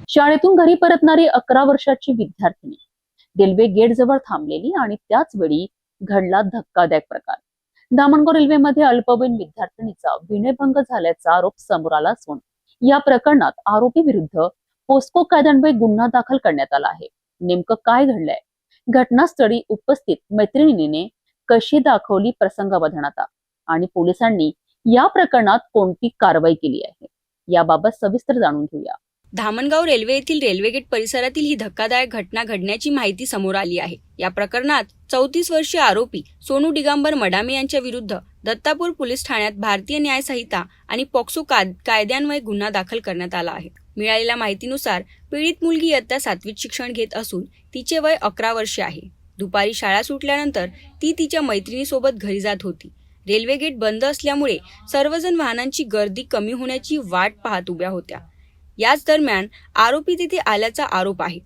शाळेतून घरी परतणारी 11 वर्षाची विद्यार्थिनी रेल्वे गेट जवळ थांबलेली आणि त्याच वेळी घडला धक्कादायक प्रकार. धामणगाव रेल्वेमध्ये अल्पवयीन विद्यार्थिनीचा विनयभंग झाल्याचा आरोप समोर आला असून या प्रकरणात आरोपी विरुद्ध पोस्को कायद्यान्वये गुन्हा दाखल करण्यात आला आहे. नेमकं काय घडलंय? घटनास्थळी उपस्थित मैत्रिणीने कशी दाखवली प्रसंगावधानता आणि पोलिसांनी या प्रकरणात कोणती कारवाई केली आहे, याबाबत सविस्तर जाणून घेऊया. धामणगाव रेल्वे येथील रेल्वेगेट परिसरातील ही धक्कादायक घटना घडण्याची माहिती समोर आली आहे. या प्रकरणात 34 वर्षीय आरोपी सोनू दिगंबर मडामे यांच्या विरुद्ध दत्तापूर पोलीस ठाण्यात भारतीय न्याय संहिता आणि पॉक्सो कायद्यान्वये गुन्हा दाखल करण्यात आला आहे. मिळालेल्या माहितीनुसार पीडित मुलगी इयत्ता 7वीत शिक्षण घेत असून तिचे वय 11 वर्षे आहे. दुपारी शाळा सुटल्यानंतर ती तिच्या मैत्रिणीसोबत घरी जात होती. रेल्वे गेट बंद असल्यामुळे सर्वजण वाहनांची गर्दी कमी होण्याची वाट पाहत उभ्या होत्या. याच दरम्यान आरोपी तिथे आल्याचा आरोप आहे.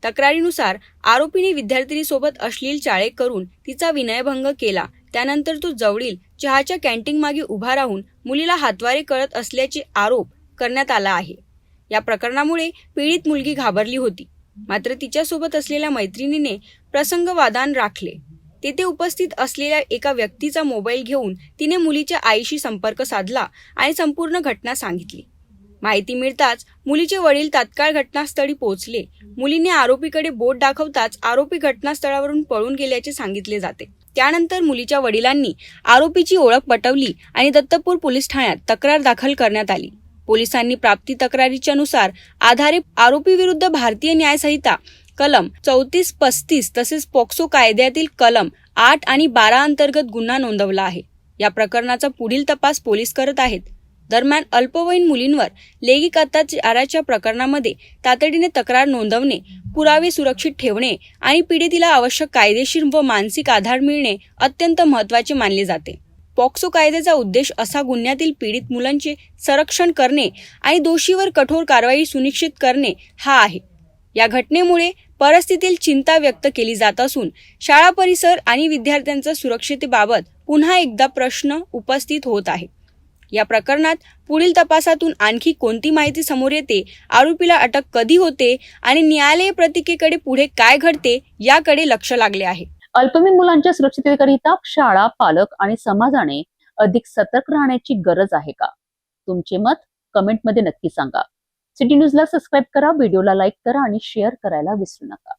तक्रारीनुसार आरोपीने विद्यार्थिनीसोबत अश्लील चाळे करून तिचा विनयभंग केला. त्यानंतर तो जवळील चहाच्या कॅन्टीन मागे उभा राहून मुलीला हातवारे करत असल्याचे आरोप करण्यात आला आहे. या प्रकरणामुळे पीडित मुलगी घाबरली होती. मात्र तिच्यासोबत असलेल्या मैत्रिणीने प्रसंगवादान राखले. तेथे उपस्थित असलेल्या एका व्यक्तीचा मोबाईल घेऊन तिने मुलीच्या आईशी संपर्क साधला आणि संपूर्ण घटना सांगितली. माहिती मिळताच मुलीचे वडील तात्काळ घटनास्थळी पोहोचले. मुलीने आरोपीकडे बोट दाखवताच आरोपी घटनास्थळावरून पळून गेल्याचे सांगितले जाते. त्यानंतर मुलीच्या वडिलांनी आरोपीची ओळख पटवली आणि दत्तपूर पोलीस ठाण्यात तक्रार दाखल करण्यात आली. पोलिसांनी प्राप्ती तक्रारीच्या नुसार आधारे आरोपी विरुद्ध भारतीय न्याय संहिता कलम 34-35 तसेच पॉक्सो कायद्यातील कलम 8 आणि 12 अंतर्गत गुन्हा नोंदवला आहे. या प्रकरणाचा पुढील तपास पोलीस करत आहेत. दरम्यान अल्पवयीन मुलींवर लैंगिक अत्याचाराच्या प्रकरणामध्ये तातडीने तक्रार नोंदवणे, पुरावे सुरक्षित ठेवणे आणि पीडितीला आवश्यक कायदेशीर व मानसिक आधार मिळणे अत्यंत महत्त्वाचे मानले जाते. पॉक्सो कायद्याचा उद्देश असा गुन्ह्यातील पीडित मुलांचे संरक्षण करणे आणि दोषीवर कठोर कारवाई सुनिश्चित करणे हा आहे. या घटनेमुळे परिस्थितीत चिंता व्यक्त केली जात असून शाळा परिसर आणि विद्यार्थ्यांच्या सुरक्षिततेबाबत पुन्हा एकदा प्रश्न उपस्थित होत आहे. या प्रकरणात पुढील तपासातून आणखी कोणती माहिती समोर येते, आरोपीला अटक कधी होते आणि न्यायालयीन प्रतिकेकडे पुढे काय घडते याकडे लक्ष लागले आहे. अल्पवयीन मुलांच्या सुरक्षिततेकरिता शाळा, पालक आणि समाजाने अधिक सतर्क राहण्याची गरज आहे का? तुमचे मत कमेंटमध्ये नक्की सांगा. सिटी न्यूजला सबस्क्राईब करा, व्हिडिओला लाईक करा आणि शेअर करायला विसरू नका.